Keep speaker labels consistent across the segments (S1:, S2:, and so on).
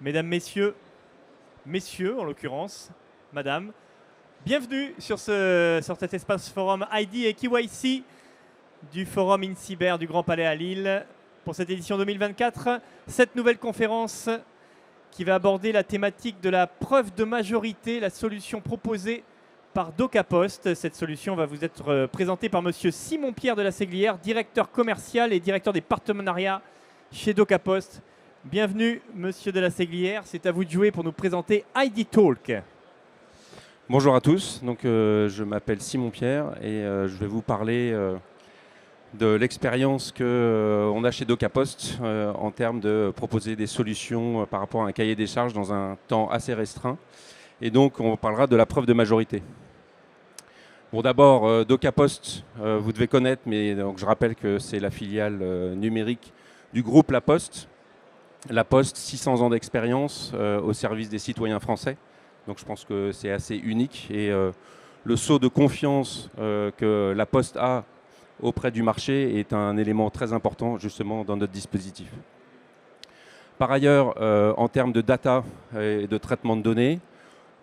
S1: Mesdames, messieurs en l'occurrence, madame, bienvenue sur cet espace forum ID et KYC du forum InCyber du Grand Palais à Lille pour cette édition 2024. Cette nouvelle conférence qui va aborder la thématique de la preuve de majorité, la solution proposée par DocaPost. Cette solution va vous être présentée par monsieur Simon-Pierre de la Séglière, directeur commercial et directeur des partenariats chez DocaPost. Bienvenue, monsieur de la Séglière. C'est à vous de jouer pour nous présenter ID Talk.
S2: Bonjour à tous. Donc, je m'appelle Simon-Pierre et je vais vous parler de l'expérience qu'on a chez DocaPost en termes de proposer des solutions par rapport à un cahier des charges dans un temps assez restreint. Et donc, on parlera de la preuve de majorité. Bon, d'abord, DocaPost, vous devez connaître, mais donc, je rappelle que c'est la filiale numérique du groupe La Poste. La Poste, 600 ans d'expérience au service des citoyens français. Donc je pense que c'est assez unique. Et le saut de confiance que La Poste a auprès du marché est un élément très important justement dans notre dispositif. Par ailleurs, en termes de data et de traitement de données,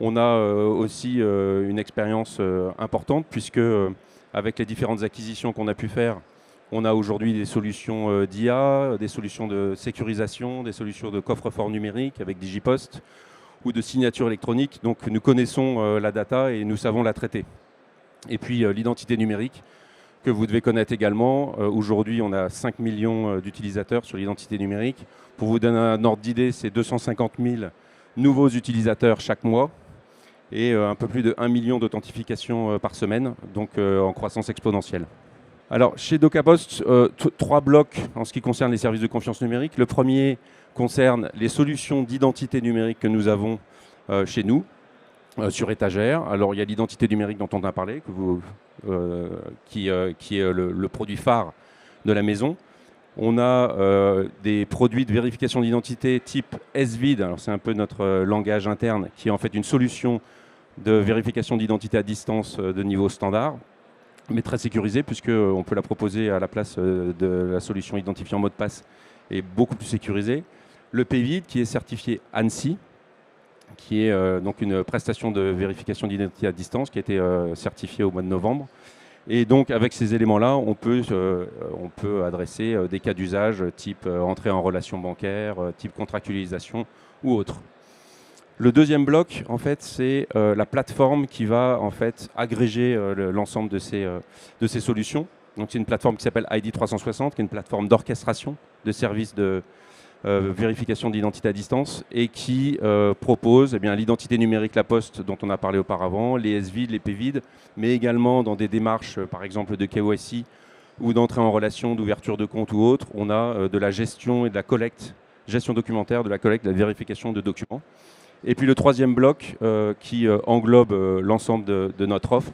S2: on a aussi une expérience importante puisque avec les différentes acquisitions qu'on a pu faire, on a aujourd'hui des solutions d'IA, des solutions de sécurisation, des solutions de coffre-fort numérique avec Digipost ou de signature électronique. Donc nous connaissons la data et nous savons la traiter. Et puis l'identité numérique que vous devez connaître également. Aujourd'hui, on a 5 millions d'utilisateurs sur l'identité numérique. Pour vous donner un ordre d'idée, c'est 250 000 nouveaux utilisateurs chaque mois et un peu plus de 1 million d'authentifications par semaine, donc en croissance exponentielle. Alors, chez DocaPost, 3 blocs en ce qui concerne les services de confiance numérique. Le premier concerne les solutions d'identité numérique que nous avons chez nous, sur étagère. Alors, il y a l'identité numérique dont on a parlé, qui est le produit phare de la maison. On a des produits de vérification d'identité type SVID, alors c'est un peu notre langage interne, qui est en fait une solution de vérification d'identité à distance de niveau standard, mais très sécurisée, puisqu'on peut la proposer à la place de la solution identifiant mot de passe et beaucoup plus sécurisée. Le PVID, qui est certifié ANSSI, qui est donc une prestation de vérification d'identité à distance, qui a été certifiée au mois de novembre. Et donc, avec ces éléments-là, on peut adresser des cas d'usage type entrée en relation bancaire, type contractualisation ou autre. Le deuxième bloc, en fait, c'est la plateforme qui va en fait agréger l'ensemble de ces solutions. Donc, c'est une plateforme qui s'appelle ID 360, qui est une plateforme d'orchestration de services de vérification d'identité à distance et qui propose l'identité numérique La Poste dont on a parlé auparavant, les SVID, les PVID, mais également dans des démarches, par exemple de KYC ou d'entrée en relation, d'ouverture de compte ou autre, on a de la gestion et de la collecte, gestion documentaire, de la collecte, de la vérification de documents. Et puis le troisième bloc qui englobe l'ensemble de notre offre,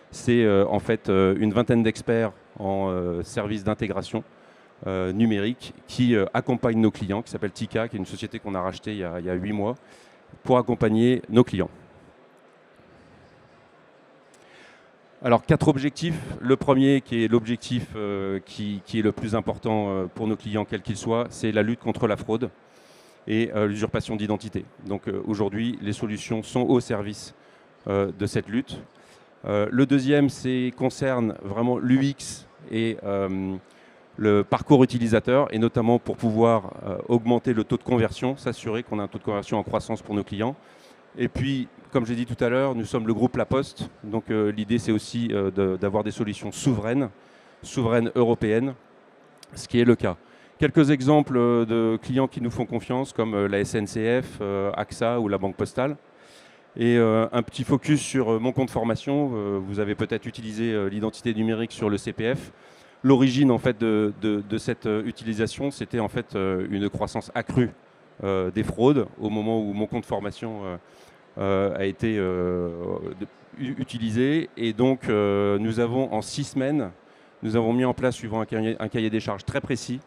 S2: c'est en fait une vingtaine d'experts en services d'intégration numérique qui accompagnent nos clients, qui s'appelle Tika, qui est une société qu'on a rachetée il y a 8 mois, pour accompagner nos clients. Alors 4 objectifs. Le premier, qui est l'objectif qui est le plus important pour nos clients, quels qu'ils soient, c'est la lutte contre la fraude et l'usurpation d'identité. Donc aujourd'hui, les solutions sont au service de cette lutte. Le deuxième, concerne vraiment l'UX et le parcours utilisateur, et notamment pour pouvoir augmenter le taux de conversion, s'assurer qu'on a un taux de conversion en croissance pour nos clients. Et puis, comme j'ai dit tout à l'heure, nous sommes le groupe La Poste, donc l'idée c'est aussi d'avoir des solutions souveraines européennes, ce qui est le cas. Quelques exemples de clients qui nous font confiance, comme la SNCF, AXA ou la Banque Postale. Et un petit focus sur mon compte formation. Vous avez peut-être utilisé l'identité numérique sur le CPF. L'origine en fait de cette utilisation, c'était en fait une croissance accrue des fraudes au moment où mon compte formation a été utilisé. Et donc nous avons en 6 semaines, nous avons mis en place, suivant un cahier des charges très précis,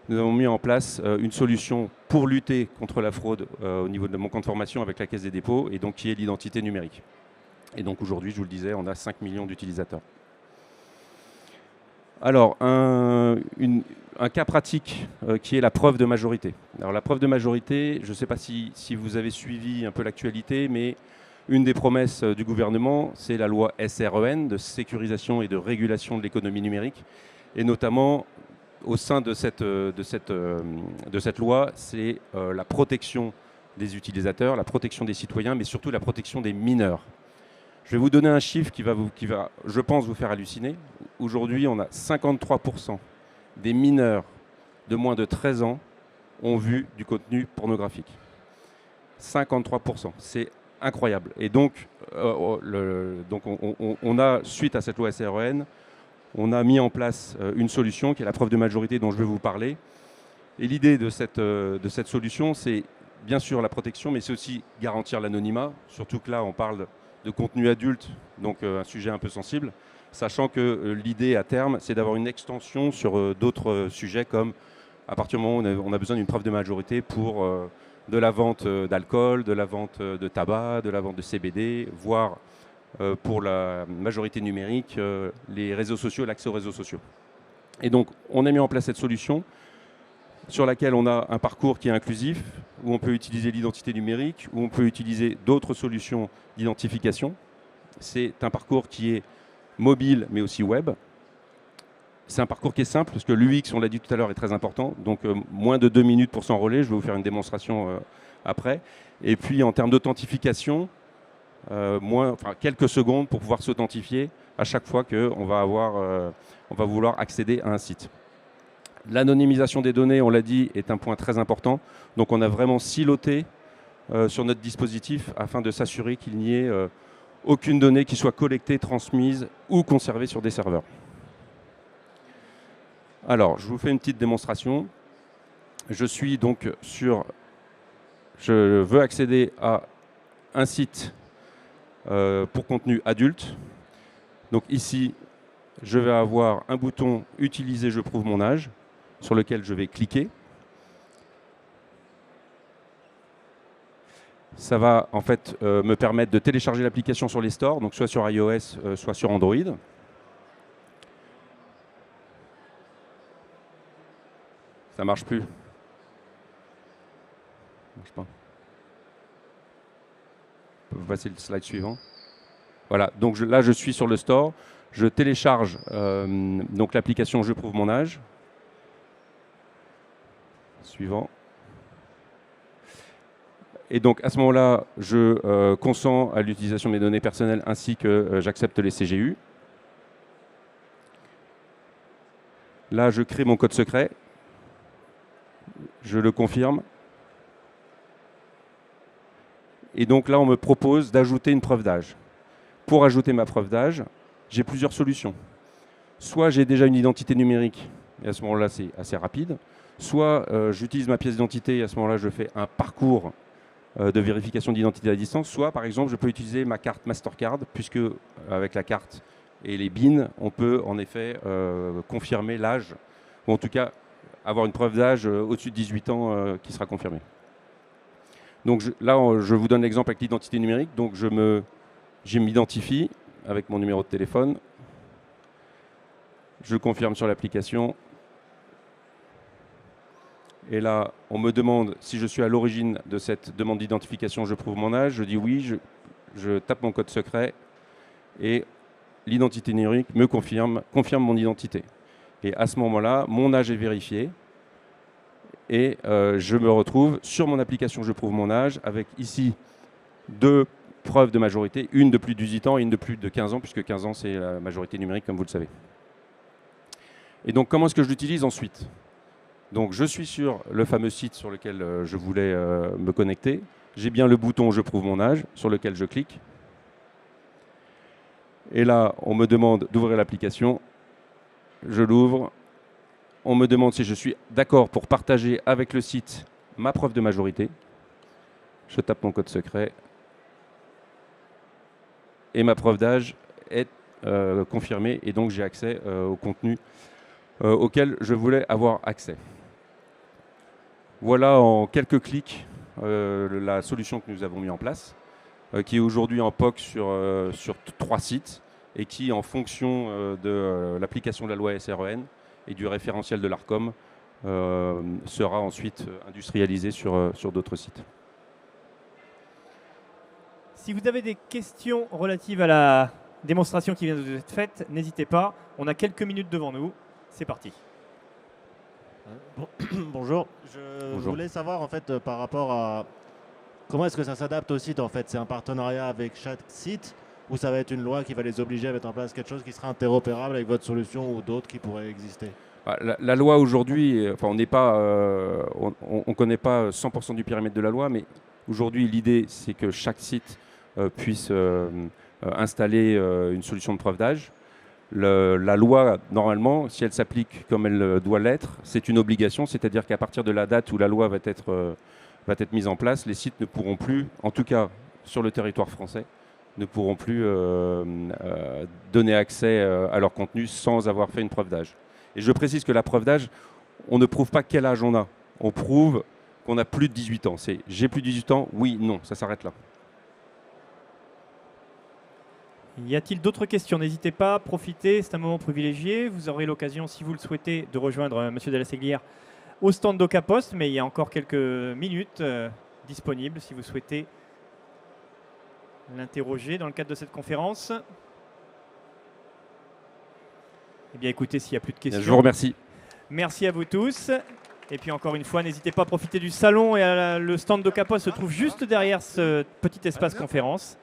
S2: nous avons mis en place une solution pour lutter contre la fraude au niveau de mon compte formation avec la Caisse des dépôts, et donc qui est l'identité numérique. Et donc aujourd'hui, je vous le disais, on a 5 millions d'utilisateurs. Alors, un cas pratique qui est la preuve de majorité. Alors, la preuve de majorité, je ne sais pas si vous avez suivi un peu l'actualité, mais une des promesses du gouvernement, c'est la loi SREN, de sécurisation et de régulation de l'économie numérique. Et notamment, au sein de cette loi, c'est la protection des utilisateurs, la protection des citoyens, mais surtout la protection des mineurs. Je vais vous donner un chiffre qui va, je pense, vous faire halluciner. Aujourd'hui, on a 53% des mineurs de moins de 13 ans ont vu du contenu pornographique. 53%, c'est incroyable. Et donc, on a, suite à cette loi SREN, on a mis en place une solution qui est la preuve de majorité dont je vais vous parler. Et l'idée de cette solution, c'est bien sûr la protection, mais c'est aussi garantir l'anonymat, surtout que là, on parle de contenu adulte, donc un sujet un peu sensible, sachant que l'idée à terme, c'est d'avoir une extension sur d'autres sujets, comme à partir du moment où on a besoin d'une preuve de majorité pour de la vente d'alcool, de la vente de tabac, de la vente de CBD, voire pour la majorité numérique, les réseaux sociaux, l'accès aux réseaux sociaux. Et donc, on a mis en place cette solution sur laquelle on a un parcours qui est inclusif, où on peut utiliser l'identité numérique, où on peut utiliser d'autres solutions d'identification. C'est un parcours qui est mobile, mais aussi web. C'est un parcours qui est simple, parce que l'UX, on l'a dit tout à l'heure, est très important. Donc, moins de 2 minutes pour s'enrôler. Je vais vous faire une démonstration après. Et puis, en termes d'authentification, quelques secondes pour pouvoir s'authentifier à chaque fois qu'on va vouloir accéder à un site. L'anonymisation des données, on l'a dit, est un point très important. Donc on a vraiment siloté sur notre dispositif afin de s'assurer qu'il n'y ait aucune donnée qui soit collectée, transmise ou conservée sur des serveurs. Alors, je vous fais une petite démonstration. Je veux accéder à un site pour contenu adulte. Donc ici, je vais avoir un bouton « Utiliser, je prouve mon âge » sur lequel je vais cliquer. Ça va en fait me permettre de télécharger l'application sur les stores, donc soit sur iOS, soit sur Android. Ça marche plus. Ça marche pas. On peut passer le slide suivant. Voilà, donc là je suis sur le store. Je télécharge donc l'application Je prouve mon âge. Suivant. Et donc à ce moment-là, je consens à l'utilisation de mes données personnelles ainsi que j'accepte les CGU. Là, je crée mon code secret. Je le confirme. Et donc là, on me propose d'ajouter une preuve d'âge. Pour ajouter ma preuve d'âge, j'ai plusieurs solutions. Soit j'ai déjà une identité numérique, et à ce moment-là, c'est assez rapide. Soit j'utilise ma pièce d'identité, et à ce moment-là, je fais un parcours de vérification d'identité à distance. Soit, par exemple, je peux utiliser ma carte Mastercard, puisque avec la carte et les BIN, on peut en effet confirmer l'âge, ou en tout cas avoir une preuve d'âge au-dessus de 18 ans qui sera confirmée. Donc là, je vous donne l'exemple avec l'identité numérique. Donc je m'identifie avec mon numéro de téléphone. Je confirme sur l'application. Et là, on me demande si je suis à l'origine de cette demande d'identification, je prouve mon âge. Je dis oui, je tape mon code secret et l'identité numérique me confirme mon identité. Et à ce moment-là, mon âge est vérifié et je me retrouve sur mon application Je prouve mon âge avec ici 2 preuves de majorité, une de plus de 18 ans et une de plus de 15 ans, puisque 15 ans, c'est la majorité numérique, comme vous le savez. Et donc, comment est-ce que je l'utilise ensuite ? Donc, je suis sur le fameux site sur lequel je voulais me connecter. J'ai bien le bouton « Je prouve mon âge » sur lequel je clique. Et là, on me demande d'ouvrir l'application. Je l'ouvre. On me demande si je suis d'accord pour partager avec le site ma preuve de majorité. Je tape mon code secret. Et ma preuve d'âge est confirmée. Et donc, j'ai accès au contenu auquel je voulais avoir accès. Voilà en quelques clics la solution que nous avons mis en place, qui est aujourd'hui en POC sur 3 sites. et qui, en fonction de l'application de la loi SREN et du référentiel de l'ARCOM, sera ensuite industrialisé sur d'autres sites.
S1: Si vous avez des questions relatives à la démonstration qui vient de être faite, n'hésitez pas. On a quelques minutes devant nous. C'est parti.
S3: Bonjour. Je voulais savoir en fait par rapport à comment est-ce que ça s'adapte au site en fait. C'est un partenariat avec chaque site ou ça va être une loi qui va les obliger à mettre en place quelque chose qui sera interopérable avec votre solution ou d'autres qui pourraient exister?
S2: La loi aujourd'hui, enfin, on ne connaît pas 100% du périmètre de la loi, mais aujourd'hui l'idée c'est que chaque site puisse installer une solution de preuve d'âge. La loi, normalement, si elle s'applique comme elle doit l'être, c'est une obligation, c'est-à-dire qu'à partir de la date où la loi va être mise en place, les sites ne pourront plus, en tout cas sur le territoire français, ne pourront plus donner accès à leur contenu sans avoir fait une preuve d'âge. Et je précise que la preuve d'âge, on ne prouve pas quel âge on a. On prouve qu'on a plus de 18 ans. C'est j'ai plus de 18 ans, oui, non, ça s'arrête là.
S1: Y a-t-il d'autres questions? N'hésitez pas, profitez, c'est un moment privilégié. Vous aurez l'occasion, si vous le souhaitez, de rejoindre M. Delaseglière au stand d'Ocapost, mais il y a encore quelques minutes disponibles si vous souhaitez l'interroger dans le cadre de cette conférence. Eh bien, écoutez, s'il n'y a plus de questions.
S2: Je vous remercie.
S1: Merci à vous tous. Et puis encore une fois, n'hésitez pas à profiter du salon et le stand d'Ocapost se trouve juste derrière ce petit espace conférence.